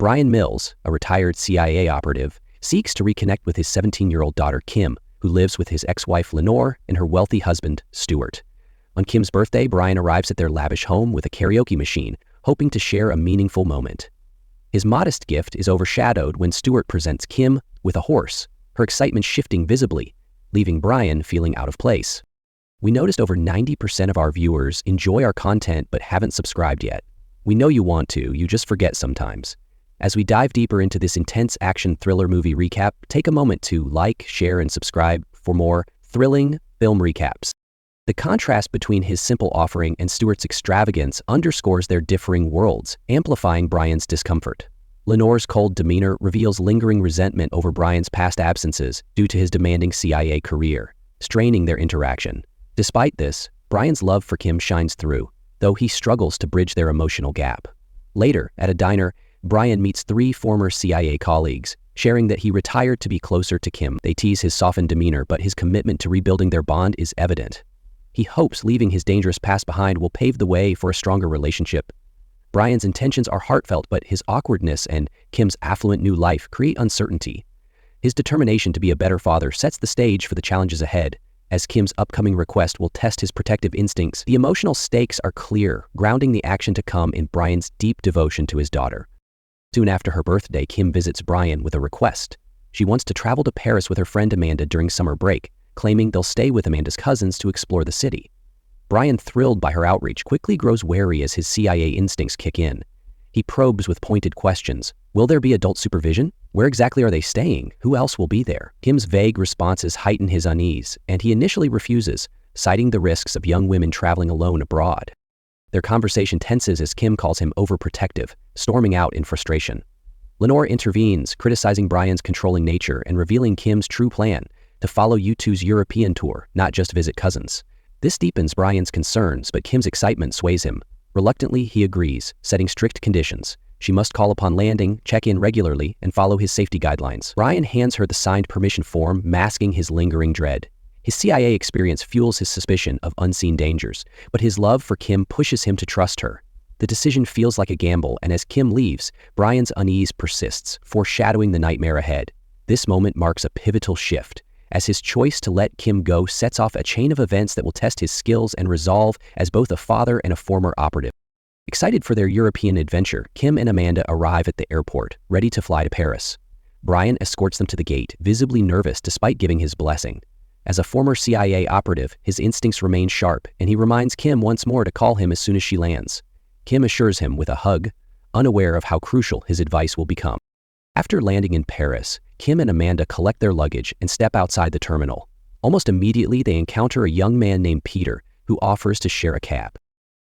Bryan Mills, a retired CIA operative, seeks to reconnect with his 17-year-old daughter Kim, who lives with his ex-wife Lenore and her wealthy husband Stuart. On Kim's birthday, Bryan arrives at their lavish home with a karaoke machine, hoping to share a meaningful moment. His modest gift is overshadowed when Stuart presents Kim with a horse, her excitement shifting visibly, leaving Bryan feeling out of place. We noticed over 90% of our viewers enjoy our content but haven't subscribed yet. We know you want to, you just forget sometimes. As we dive deeper into this intense action thriller movie recap, take a moment to like, share, and subscribe for more thrilling film recaps. The contrast between his simple offering and Stuart's extravagance underscores their differing worlds, amplifying Bryan's discomfort. Lenore's cold demeanor reveals lingering resentment over Bryan's past absences due to his demanding CIA career, straining their interaction. Despite this, Bryan's love for Kim shines through, though he struggles to bridge their emotional gap. Later, at a diner, Bryan meets 3 former CIA colleagues, sharing that he retired to be closer to Kim. They tease his softened demeanor, but his commitment to rebuilding their bond is evident. He hopes leaving his dangerous past behind will pave the way for a stronger relationship. Bryan's intentions are heartfelt, but his awkwardness and Kim's affluent new life create uncertainty. His determination to be a better father sets the stage for the challenges ahead, as Kim's upcoming request will test his protective instincts. The emotional stakes are clear, grounding the action to come in Bryan's deep devotion to his daughter. Soon after her birthday, Kim visits Bryan with a request. She wants to travel to Paris with her friend Amanda during summer break, claiming they'll stay with Amanda's cousins to explore the city. Bryan, thrilled by her outreach, quickly grows wary as his CIA instincts kick in. He probes with pointed questions. Will there be adult supervision? Where exactly are they staying? Who else will be there? Kim's vague responses heighten his unease, and he initially refuses, citing the risks of young women traveling alone abroad. Their conversation tenses as Kim calls him overprotective, storming out in frustration. Lenore intervenes, criticizing Bryan's controlling nature and revealing Kim's true plan to follow U2's European tour, not just visit cousins. This deepens Bryan's concerns, but Kim's excitement sways him. Reluctantly, he agrees, setting strict conditions. She must call upon landing, check in regularly, and follow his safety guidelines. Bryan hands her the signed permission form, masking his lingering dread. His CIA experience fuels his suspicion of unseen dangers, but his love for Kim pushes him to trust her. The decision feels like a gamble, and as Kim leaves, Bryan's unease persists, foreshadowing the nightmare ahead. This moment marks a pivotal shift, as his choice to let Kim go sets off a chain of events that will test his skills and resolve as both a father and a former operative. Excited for their European adventure, Kim and Amanda arrive at the airport, ready to fly to Paris. Bryan escorts them to the gate, visibly nervous despite giving his blessing. As a former CIA operative, his instincts remain sharp, and he reminds Kim once more to call him as soon as she lands. Kim assures him with a hug, unaware of how crucial his advice will become. After landing in Paris, Kim and Amanda collect their luggage and step outside the terminal. Almost immediately, they encounter a young man named Peter, who offers to share a cab.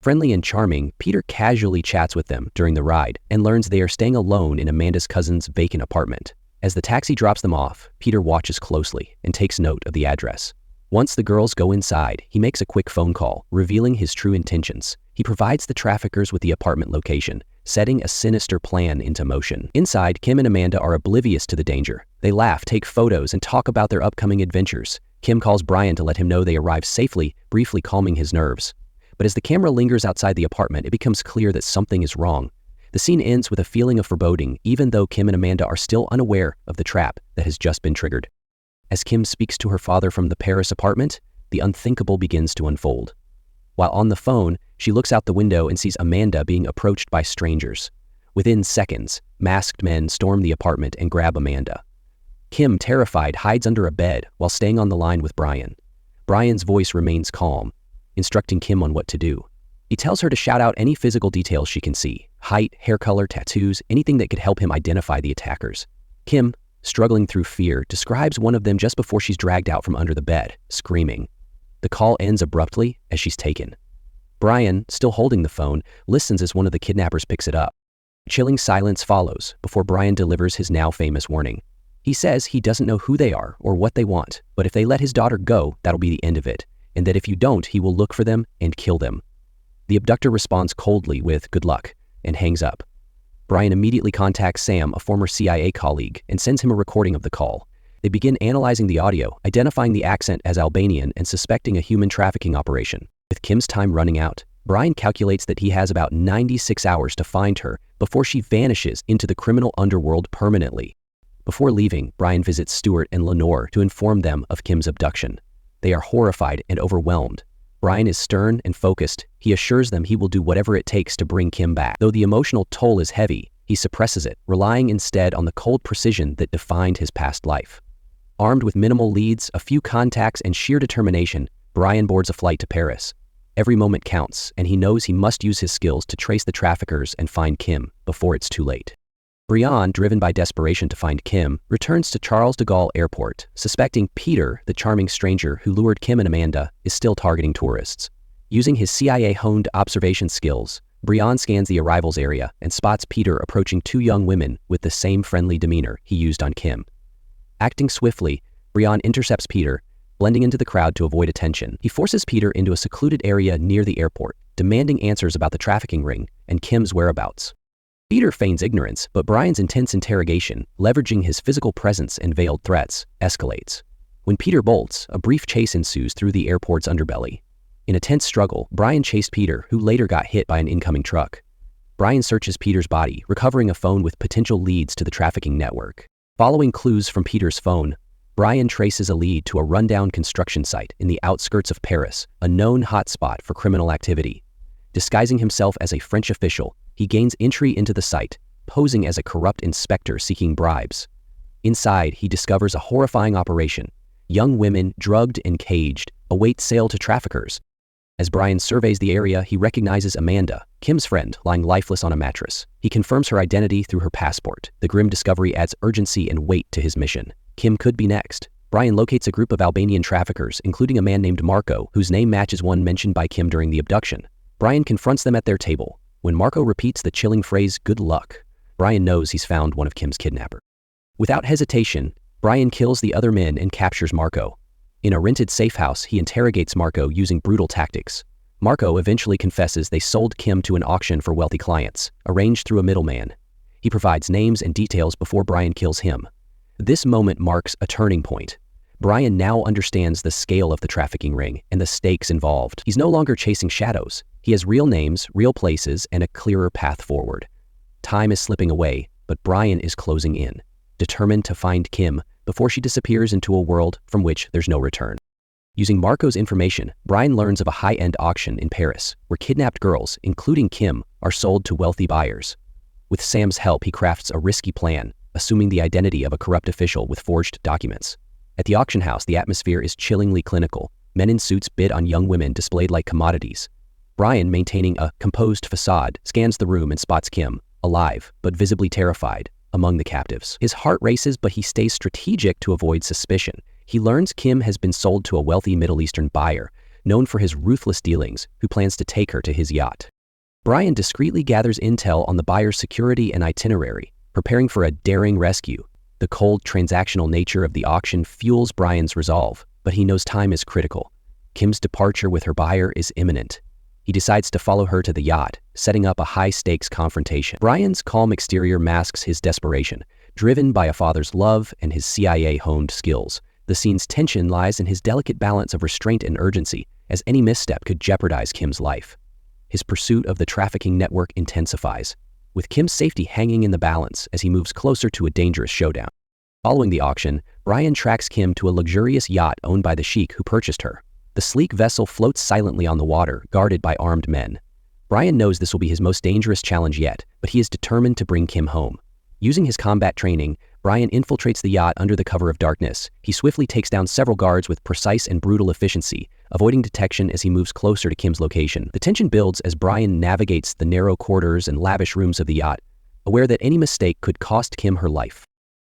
Friendly and charming, Peter casually chats with them during the ride and learns they are staying alone in Amanda's cousin's vacant apartment. As the taxi drops them off, Peter watches closely and takes note of the address. Once the girls go inside, he makes a quick phone call, revealing his true intentions. He provides the traffickers with the apartment location, setting a sinister plan into motion. Inside, Kim and Amanda are oblivious to the danger. They laugh, take photos, and talk about their upcoming adventures. Kim calls Bryan to let him know they arrived safely, briefly calming his nerves. But as the camera lingers outside the apartment, it becomes clear that something is wrong. The scene ends with a feeling of foreboding, even though Kim and Amanda are still unaware of the trap that has just been triggered. As Kim speaks to her father from the Paris apartment, the unthinkable begins to unfold. While on the phone, she looks out the window and sees Amanda being approached by strangers. Within seconds, masked men storm the apartment and grab Amanda. Kim, terrified, hides under a bed while staying on the line with Bryan. Bryan's voice remains calm, instructing Kim on what to do. He tells her to shout out any physical details she can see: height, hair color, tattoos, anything that could help him identify the attackers. Kim, struggling through fear, describes one of them just before she's dragged out from under the bed, screaming. The call ends abruptly as she's taken. Bryan, still holding the phone, listens as one of the kidnappers picks it up. Chilling silence follows before Bryan delivers his now famous warning. He says he doesn't know who they are or what they want, but if they let his daughter go, that'll be the end of it, and that if you don't, he will look for them and kill them. The abductor responds coldly with "good luck" and hangs up. Bryan immediately contacts Sam, a former CIA colleague, and sends him a recording of the call. They begin analyzing the audio, identifying the accent as Albanian and suspecting a human trafficking operation. With Kim's time running out, Bryan calculates that he has about 96 hours to find her before she vanishes into the criminal underworld permanently. Before leaving, Bryan visits Stuart and Lenore to inform them of Kim's abduction. They are horrified and overwhelmed. Bryan is stern and focused. He assures them he will do whatever it takes to bring Kim back. Though the emotional toll is heavy, he suppresses it, relying instead on the cold precision that defined his past life. Armed with minimal leads, a few contacts, and sheer determination, Bryan boards a flight to Paris. Every moment counts, and he knows he must use his skills to trace the traffickers and find Kim before it's too late. Bryan, driven by desperation to find Kim, returns to Charles de Gaulle Airport, suspecting Peter, the charming stranger who lured Kim and Amanda, is still targeting tourists. Using his CIA-honed observation skills, Bryan scans the arrivals area and spots Peter approaching two young women with the same friendly demeanor he used on Kim. Acting swiftly, Bryan intercepts Peter, blending into the crowd to avoid attention. He forces Peter into a secluded area near the airport, demanding answers about the trafficking ring and Kim's whereabouts. Peter feigns ignorance, but Bryan's intense interrogation, leveraging his physical presence and veiled threats, escalates. When Peter bolts, a brief chase ensues through the airport's underbelly. In a tense struggle, Bryan chased Peter, who later got hit by an incoming truck. Bryan searches Peter's body, recovering a phone with potential leads to the trafficking network. Following clues from Peter's phone, Bryan traces a lead to a rundown construction site in the outskirts of Paris, a known hotspot for criminal activity. Disguising himself as a French official, he gains entry into the site, posing as a corrupt inspector seeking bribes. Inside, he discovers a horrifying operation. Young women, drugged and caged, await sale to traffickers. As Bryan surveys the area, he recognizes Amanda, Kim's friend, lying lifeless on a mattress. He confirms her identity through her passport. The grim discovery adds urgency and weight to his mission. Kim could be next. Bryan locates a group of Albanian traffickers, including a man named Marco, whose name matches one mentioned by Kim during the abduction. Bryan confronts them at their table. When Marco repeats the chilling phrase, "good luck," Bryan knows he's found one of Kim's kidnappers. Without hesitation, Bryan kills the other men and captures Marco. In a rented safe house, he interrogates Marco using brutal tactics. Marco eventually confesses they sold Kim to an auction for wealthy clients, arranged through a middleman. He provides names and details before Bryan kills him. This moment marks a turning point. Bryan now understands the scale of the trafficking ring and the stakes involved. He's no longer chasing shadows. He has real names, real places, and a clearer path forward. Time is slipping away, but Bryan is closing in, determined to find Kim before she disappears into a world from which there's no return. Using Marco's information, Bryan learns of a high-end auction in Paris where kidnapped girls, including Kim, are sold to wealthy buyers. With Sam's help, he crafts a risky plan, assuming the identity of a corrupt official with forged documents. At the auction house, the atmosphere is chillingly clinical. Men in suits bid on young women displayed like commodities. Bryan, maintaining a composed facade, scans the room and spots Kim, alive but visibly terrified, among the captives. His heart races, but he stays strategic to avoid suspicion. He learns Kim has been sold to a wealthy Middle Eastern buyer, known for his ruthless dealings, who plans to take her to his yacht. Bryan discreetly gathers intel on the buyer's security and itinerary, preparing for a daring rescue. The cold, transactional nature of the auction fuels Bryan's resolve, but he knows time is critical. Kim's departure with her buyer is imminent. He decides to follow her to the yacht, setting up a high-stakes confrontation. Bryan's calm exterior masks his desperation, driven by a father's love and his CIA-honed skills. The scene's tension lies in his delicate balance of restraint and urgency, as any misstep could jeopardize Kim's life. His pursuit of the trafficking network intensifies, with Kim's safety hanging in the balance as he moves closer to a dangerous showdown. Following the auction, Bryan tracks Kim to a luxurious yacht owned by the sheik who purchased her. The sleek vessel floats silently on the water, guarded by armed men. Bryan knows this will be his most dangerous challenge yet, but he is determined to bring Kim home. Using his combat training, Bryan infiltrates the yacht under the cover of darkness. He swiftly takes down several guards with precise and brutal efficiency, avoiding detection as he moves closer to Kim's location. The tension builds as Bryan navigates the narrow quarters and lavish rooms of the yacht, aware that any mistake could cost Kim her life.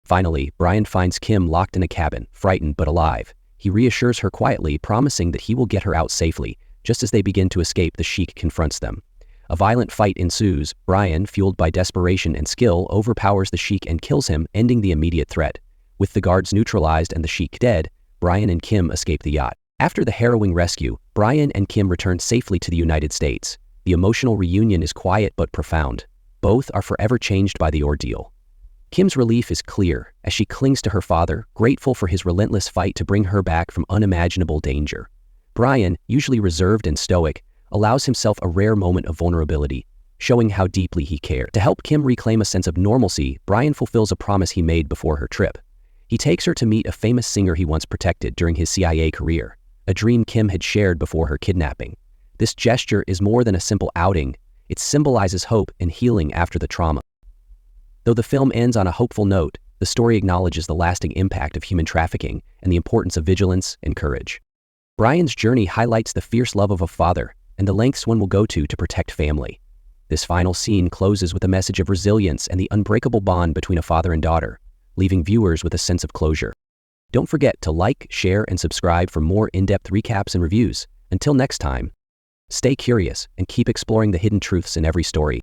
Finally, Bryan finds Kim locked in a cabin, frightened but alive. He reassures her quietly, promising that he will get her out safely. Just as they begin to escape, the sheik confronts them. A violent fight ensues. Bryan, fueled by desperation and skill, overpowers the sheik and kills him, ending the immediate threat. With the guards neutralized and the sheik dead, Bryan and Kim escape the yacht. After the harrowing rescue, Bryan and Kim return safely to the United States. The emotional reunion is quiet but profound. Both are forever changed by the ordeal. Kim's relief is clear as she clings to her father, grateful for his relentless fight to bring her back from unimaginable danger. Bryan, usually reserved and stoic, allows himself a rare moment of vulnerability, showing how deeply he cared. To help Kim reclaim a sense of normalcy, Bryan fulfills a promise he made before her trip. He takes her to meet a famous singer he once protected during his CIA career, a dream Kim had shared before her kidnapping. This gesture is more than a simple outing. It symbolizes hope and healing after the trauma. Though the film ends on a hopeful note, the story acknowledges the lasting impact of human trafficking and the importance of vigilance and courage. Bryan's journey highlights the fierce love of a father and the lengths one will go to protect family. This final scene closes with a message of resilience and the unbreakable bond between a father and daughter, leaving viewers with a sense of closure. Don't forget to like, share, and subscribe for more in-depth recaps and reviews. Until next time, stay curious and keep exploring the hidden truths in every story.